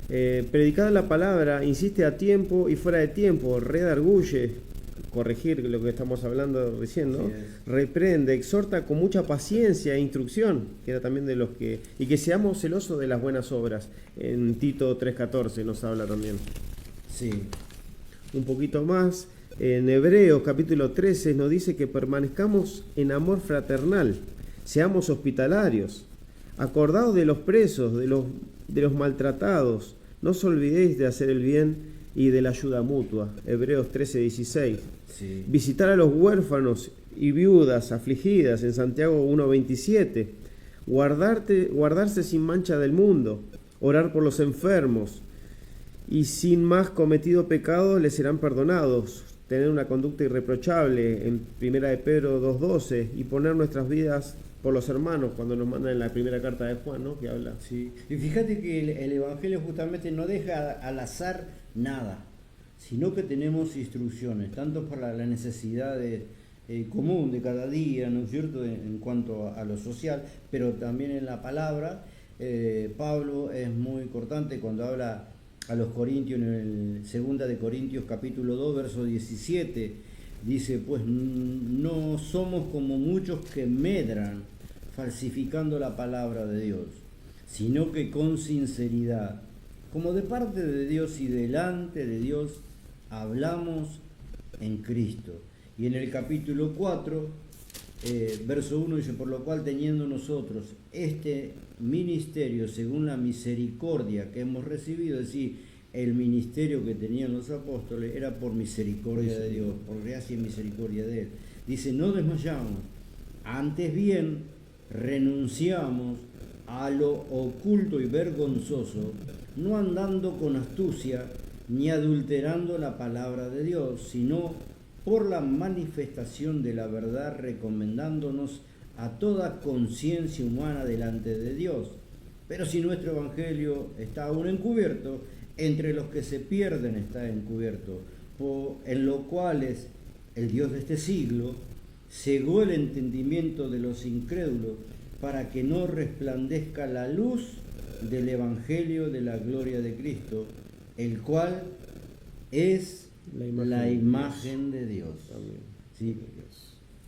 Predicar la palabra, insiste a tiempo y fuera de tiempo, redarguye, corregir lo que estamos hablando recién, ¿no? Reprende, exhorta con mucha paciencia e instrucción, que era también de los que... Y que seamos celosos de las buenas obras. En Tito 3:14 nos habla también. Sí. Un poquito más, en Hebreos capítulo 13 nos dice que permanezcamos en amor fraternal, seamos hospitalarios, acordados de los presos, de los maltratados, no os olvidéis de hacer el bien y de la ayuda mutua. Hebreos 13:16. Sí. Visitar a los huérfanos y viudas afligidas en Santiago 1:27. Guardarse sin mancha del mundo, orar por los enfermos y sin más cometido pecado les serán perdonados. Tener una conducta irreprochable en 1 de Pedro 2:12 y poner nuestras vidas por los hermanos, cuando nos mandan en la primera carta de Juan, ¿no?, que habla. Sí. Y fíjate que el Evangelio justamente no deja al azar nada, sino que tenemos instrucciones, tanto para la necesidad común de cada día, ¿no es cierto?, en cuanto a lo social, pero también en la palabra. Pablo es muy cortante cuando habla a los corintios en el 2 de Corintios capítulo 2, verso 17, dice, pues no somos como muchos que medran falsificando la palabra de Dios, sino que con sinceridad, como de parte de Dios y delante de Dios, hablamos en Cristo. Y en el capítulo 4, verso 1 dice, por lo cual teniendo nosotros este ministerio según la misericordia que hemos recibido, es decir, el ministerio que tenían los apóstoles era por misericordia de Dios, por gracia y misericordia de Él. Dice, no desmayamos, antes bien renunciamos a lo oculto y vergonzoso, no andando con astucia ni adulterando la palabra de Dios, sino por la manifestación de la verdad, recomendándonos a toda conciencia humana delante de Dios. Pero si nuestro evangelio está aún encubierto, entre los que se pierden está encubierto, en lo cual es el Dios de este siglo cegó el entendimiento de los incrédulos para que no resplandezca la luz del evangelio de la gloria de Cristo, el cual es la imagen de Dios. ¿Sí?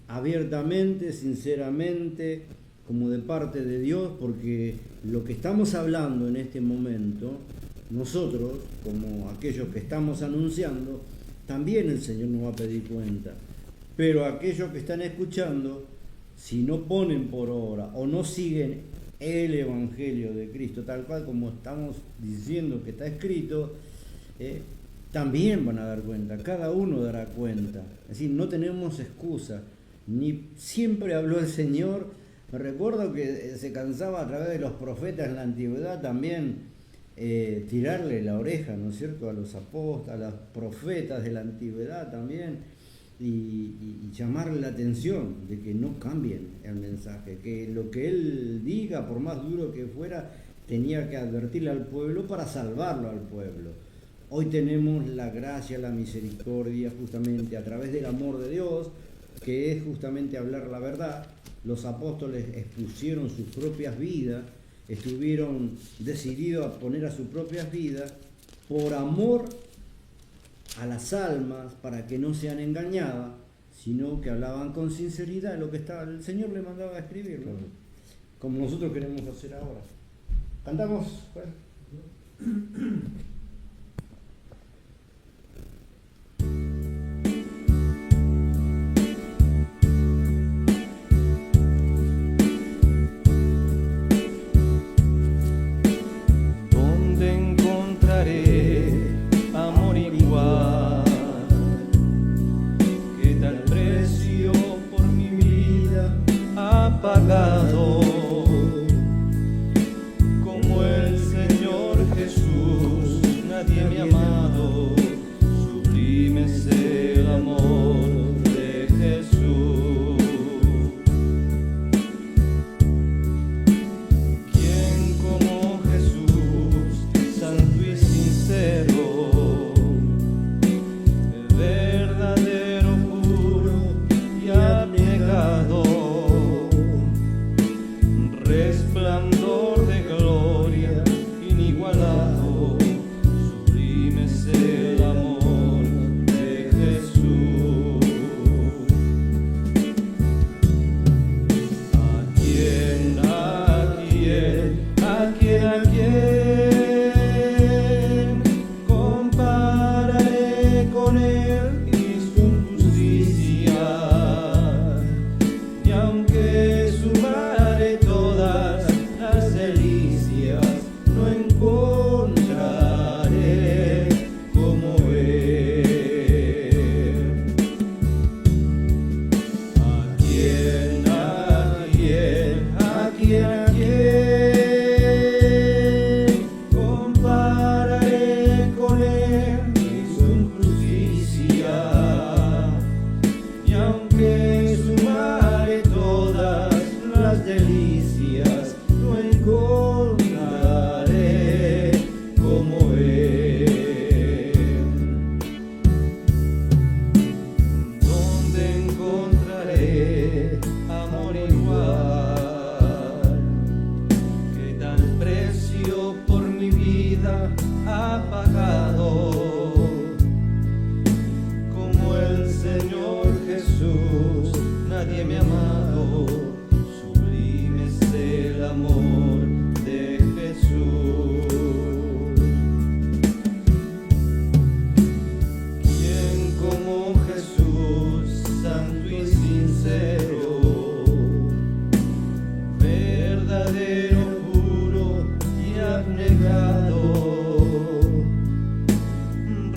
Abiertamente, sinceramente, como de parte de Dios, porque lo que estamos hablando en este momento, nosotros, como aquellos que estamos anunciando, también el Señor nos va a pedir cuenta. Pero aquellos que están escuchando, si no ponen por obra o no siguen el Evangelio de Cristo, tal cual como estamos diciendo que está escrito, también van a dar cuenta, cada uno dará cuenta. Es decir, no tenemos excusa. Ni siempre habló el Señor. Me recuerdo que se cansaba a través de los profetas en la antigüedad también tirarle la oreja, ¿no es cierto?, a los apóstoles, a los profetas de la antigüedad también, y llamarle la atención de que no cambien el mensaje, que lo que él diga, por más duro que fuera, tenía que advertirle al pueblo para salvarlo al pueblo. Hoy tenemos la gracia, la misericordia, justamente a través del amor de Dios, que es justamente hablar la verdad. Los apóstoles expusieron sus propias vidas, estuvieron decididos a poner a sus propias vidas por amor a las almas, para que no sean engañadas, sino que hablaban con sinceridad lo que estaba, el Señor le mandaba a escribir, ¿no? Como nosotros queremos hacer ahora. ¿Cantamos? Bueno. ¿Dónde encontraré amor igual? ¿Qué tal precio por mi vida ha pagado? Como el Señor Jesús.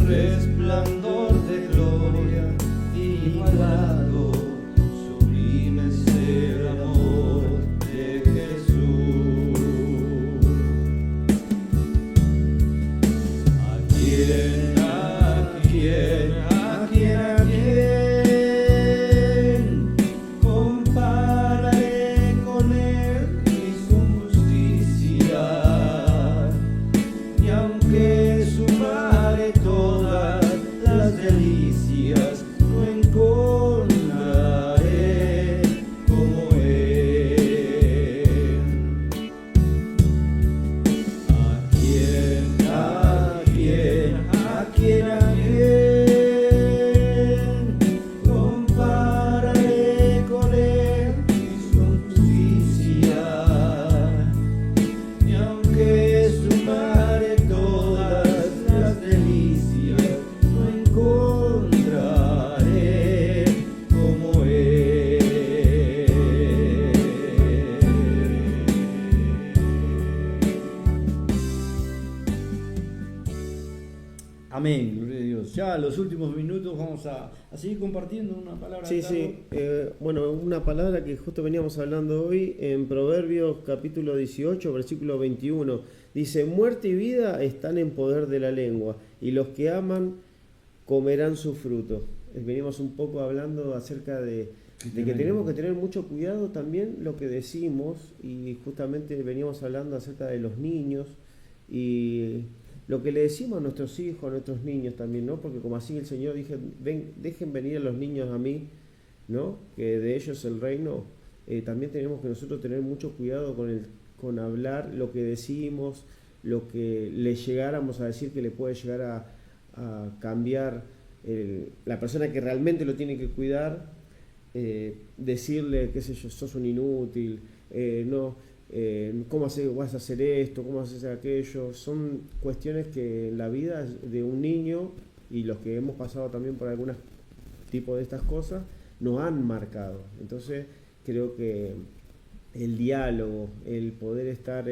resplandor de gloria igualado, sublime es el amor de Jesús. ¿A quién compararé con él y su justicia? Y aunque sumare todas las delicias, no encontraré como él. ¿A quién compararé con él y su justicia? Y aunque sumare todas las delicias, no encontraré como él. Amén, gloria a Dios. Ya en los últimos minutos vamos a seguir compartiendo una palabra. Sí, Carlos. sí. Bueno, una palabra que justo veníamos hablando hoy en Proverbios capítulo 18, versículo 21. Dice, muerte y vida están en poder de la lengua, y los que aman comerán su fruto. Venimos un poco hablando acerca de que tenemos que tener mucho cuidado también lo que decimos, y justamente veníamos hablando acerca de los niños y lo que le decimos a nuestros hijos, a nuestros niños también, ¿no? Porque como así el Señor dije, dejen venir a los niños a mí, ¿no? Que de ellos el reino. También tenemos que nosotros tener mucho cuidado con hablar lo que decimos, lo que le llegáramos a decir que le puede llegar a cambiar la persona que realmente lo tiene que cuidar, decirle, qué sé yo, sos un inútil, ¿cómo vas a hacer esto? ¿Cómo vas a hacer aquello? Son cuestiones que en la vida de un niño, y los que hemos pasado también por algún tipo de estas cosas, nos han marcado. Entonces creo que el diálogo, el poder estar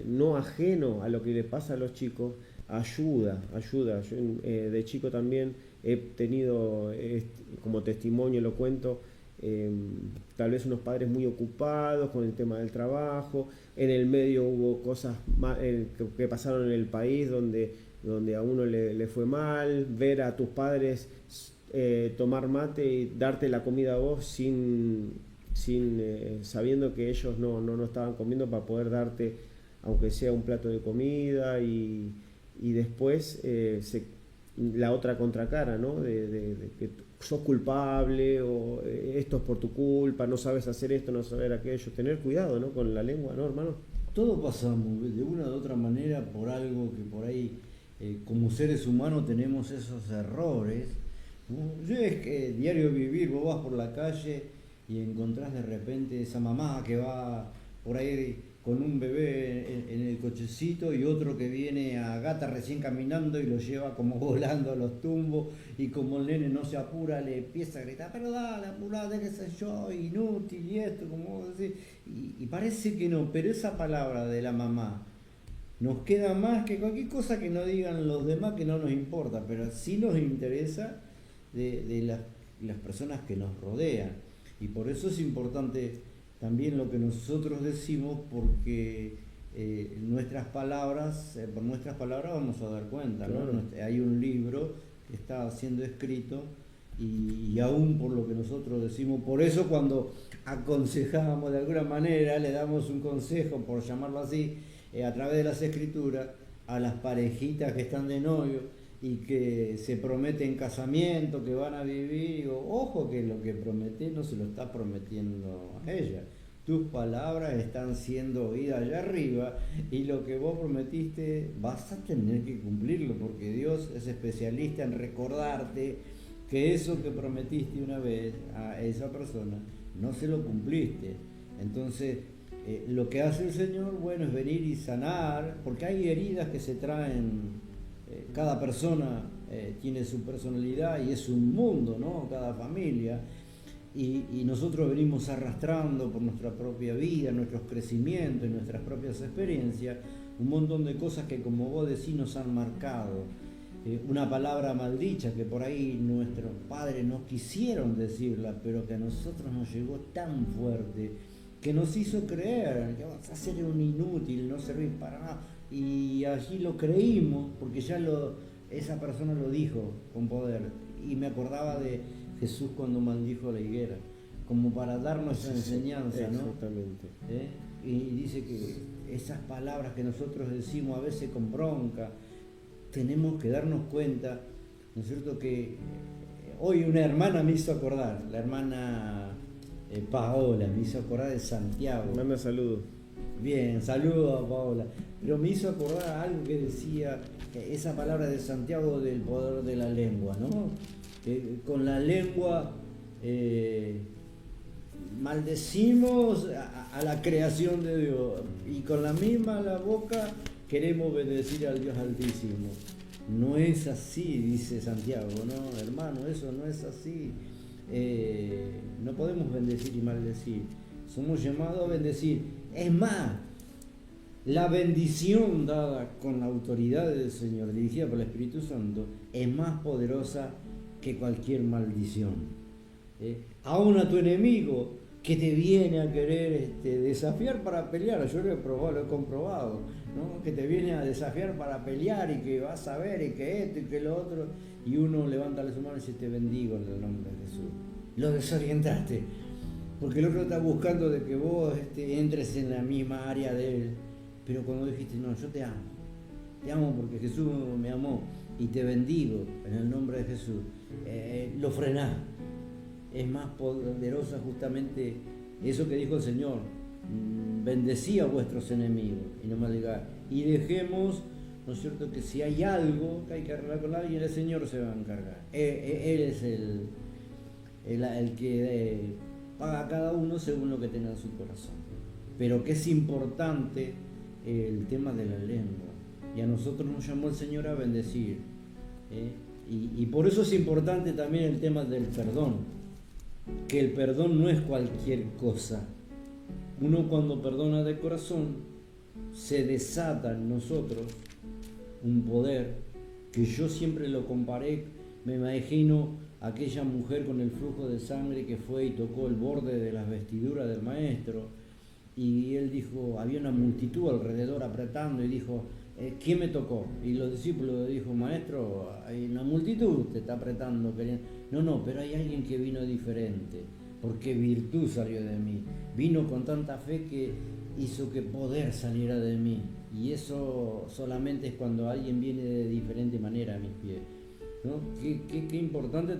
no ajeno a lo que le pasa a los chicos, ayuda. Yo de chico también he tenido, como testimonio lo cuento, tal vez unos padres muy ocupados con el tema del trabajo. En el medio hubo cosas que pasaron en el país donde a uno le fue mal. Ver a tus padres tomar mate y darte la comida a vos sin sabiendo que ellos no estaban comiendo, para poder darte aunque sea un plato de comida, y después la otra contracara, ¿no? De que sos culpable, o esto es por tu culpa, no sabes hacer esto, no sabes aquello. Tener cuidado, ¿no? Con la lengua, ¿no, hermano? Todos pasamos de una u otra manera por algo que por ahí, como seres humanos, tenemos esos errores. Yo es que diario vivir, vos vas por la calle y encontrás de repente esa mamá que va por ahí con un bebé en el cochecito, y otro que viene a gata recién caminando y lo lleva como volando a los tumbos, y como el nene no se apura le empieza a gritar, pero dale, apurate, qué sé yo, inútil, y esto, como vos decís, y parece que no, pero esa palabra de la mamá nos queda más que cualquier cosa que no digan los demás, que no nos importa, pero sí nos interesa de las personas que nos rodean, y por eso es importante también lo que nosotros decimos, porque nuestras palabras, por nuestras palabras vamos a dar cuenta, ¿no? Claro. Hay un libro que está siendo escrito, y aún por lo que nosotros decimos, por eso cuando aconsejamos de alguna manera, le damos un consejo, por llamarlo así, a través de las escrituras, a las parejitas que están de novio y que se prometen casamiento, que van a vivir, digo, ojo que lo que prometés no se lo estás prometiendo a ella. Tus palabras están siendo oídas allá arriba, y lo que vos prometiste vas a tener que cumplirlo, porque Dios es especialista en recordarte que eso que prometiste una vez a esa persona no se lo cumpliste. Entonces, lo que hace el Señor, bueno, es venir y sanar, porque hay heridas que se traen. Cada persona tiene su personalidad y es un mundo, ¿no? Cada familia, y nosotros venimos arrastrando por nuestra propia vida, nuestros crecimientos y nuestras propias experiencias un montón de cosas que, como vos decís, nos han marcado. Una palabra maldicha que por ahí nuestros padres no quisieron decirla, pero que a nosotros nos llegó tan fuerte, que nos hizo creer que vas a ser un inútil, no servir para nada. Y allí lo creímos, porque ya esa persona lo dijo con poder. Y me acordaba de Jesús cuando maldijo la higuera, como para darnos esa enseñanza, ¿no? Exactamente. Y dice que esas palabras que nosotros decimos a veces con bronca, tenemos que darnos cuenta, ¿no es cierto?, que hoy una hermana me hizo acordar, la hermana Paola, me hizo acordar de Santiago. Manda saludos. Bien, saludos a Paola. Pero me hizo acordar algo que decía, esa palabra de Santiago del poder de la lengua, ¿no? Con la lengua maldecimos a la creación de Dios, y con la misma la boca queremos bendecir al Dios Altísimo. No es así, dice Santiago, no, hermano, eso no es así. No podemos bendecir y maldecir, somos llamados a bendecir. Es más, la bendición dada con la autoridad del Señor, dirigida por el Espíritu Santo, es más poderosa que cualquier maldición. Aún a tu enemigo que te viene a querer desafiar para pelear, yo lo he comprobado, ¿no? Que te viene a desafiar para pelear, y que vas a ver, y que esto y que lo otro, y uno levanta las manos y dice: te bendigo en el nombre de Jesús. Lo desorientaste, porque el otro está buscando de que vos entres en la misma área de él, pero cuando dijiste: no, yo te amo porque Jesús me amó y te bendigo en el nombre de Jesús, lo frenás. Es más poderosa justamente eso que dijo el Señor: bendecí a vuestros enemigos y no maldigáis. Y dejemos, ¿no es cierto?, que si hay algo que hay que arreglar con alguien, el Señor se va a encargar. Él es el que paga a cada uno según lo que tenga en su corazón. Pero que es importante el tema de la lengua, y a nosotros nos llamó el Señor a bendecir, y por eso es importante también el tema del perdón, que el perdón no es cualquier cosa. Uno, cuando perdona de corazón, se desata en nosotros un poder que yo siempre lo comparé. Me imagino aquella mujer con el flujo de sangre que fue y tocó el borde de las vestiduras del maestro, y él dijo, había una multitud alrededor apretando, y dijo: ¿quién me tocó? Y los discípulos dijo: maestro, hay una multitud, te está apretando, queriendo. No, pero hay alguien que vino diferente, porque virtud salió de mí, vino con tanta fe que hizo que poder saliera de mí, y eso solamente es cuando alguien viene de diferente manera a mis pies, ¿no? Qué importante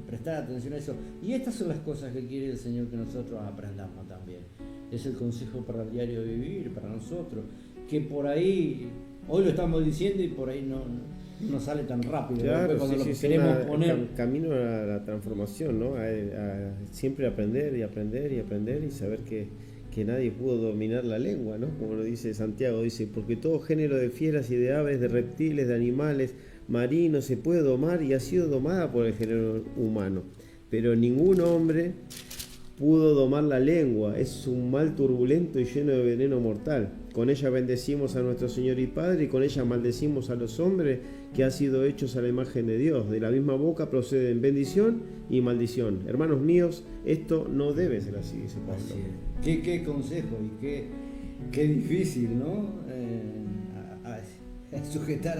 prestar atención a eso. Y estas son las cosas que quiere el Señor que nosotros aprendamos también. Es el consejo para el diario vivir, para nosotros, que por ahí, hoy lo estamos diciendo y por ahí no sale tan rápido. Claro, cuando lo queremos poner. Camino a la transformación, ¿no? A siempre aprender y aprender y aprender, y saber que nadie pudo dominar la lengua, ¿no? Como lo dice Santiago, dice: porque todo género de fieras y de aves, de reptiles, de animales marinos se puede domar, y ha sido domada por el género humano, pero ningún hombre pudo domar la lengua. Es un mal turbulento y lleno de veneno mortal. Con ella bendecimos a nuestro Señor y Padre, y con ella maldecimos a los hombres que han sido hechos a la imagen de Dios. De la misma boca proceden bendición y maldición. Hermanos míos, esto no debe ser así, dice Pablo. Así es. Qué consejo, y qué difícil, ¿no? Sujetar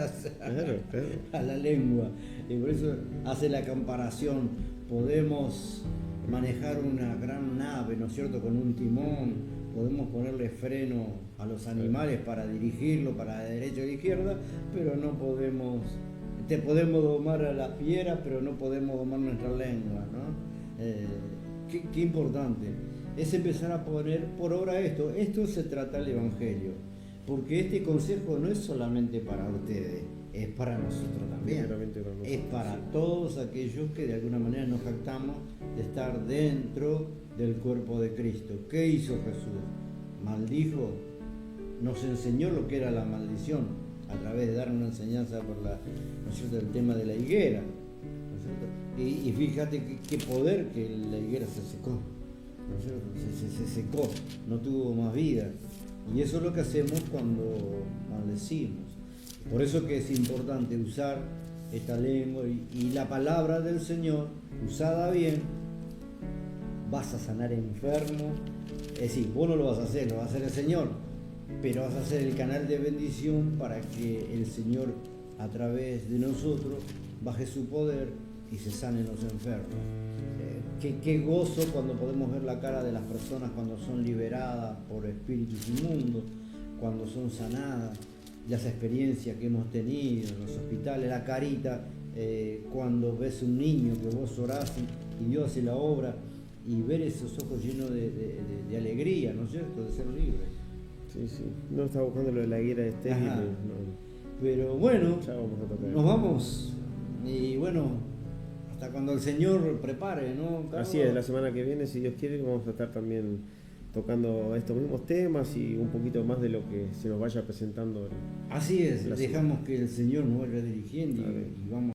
a la lengua. Y por eso hace la comparación. Podemos manejar una gran nave, ¿no es cierto?, con un timón, podemos ponerle freno a los animales para dirigirlo para la derecha o la izquierda, pero no podemos, podemos domar a las fieras, pero no podemos domar nuestra lengua, ¿no? Qué importante es empezar a poner por obra esto se trata el Evangelio, porque este consejo no es solamente para ustedes, es para nosotros también, es para todos aquellos que de alguna manera nos jactamos de estar dentro del cuerpo de Cristo. ¿Qué hizo Jesús? Maldijo, nos enseñó lo que era la maldición a través de dar una enseñanza por ¿no es cierto?, el tema de la higuera, ¿no es cierto? Y fíjate qué poder, que la higuera se secó, ¿no es cierto? Se secó, no tuvo más vida. Y eso es lo que hacemos cuando maldecimos. Por eso que es importante usar esta lengua y la palabra del Señor, usada bien, vas a sanar enfermos. Es decir, vos no lo vas a hacer, lo va a hacer el Señor, pero vas a ser el canal de bendición para que el Señor, a través de nosotros, baje su poder y se sanen los enfermos. Qué gozo cuando podemos ver la cara de las personas cuando son liberadas por espíritus inmundos, cuando son sanadas, las experiencias que hemos tenido en los hospitales, la carita, cuando ves un niño que vos orás y Dios hace la obra, y ver esos ojos llenos de alegría, ¿no es cierto?, de ser libres. Sí, sí. No estaba buscando lo de la higuera estéril. No. Pero bueno, Ya vamos a tocar. nos vamos. Y bueno, hasta cuando el Señor prepare, ¿no, Carlos? Así es, la semana que viene, si Dios quiere, vamos a estar también tocando estos mismos temas y un poquito más de lo que se nos vaya presentando. Así es, la dejamos que el Señor nos vaya dirigiendo y vamos.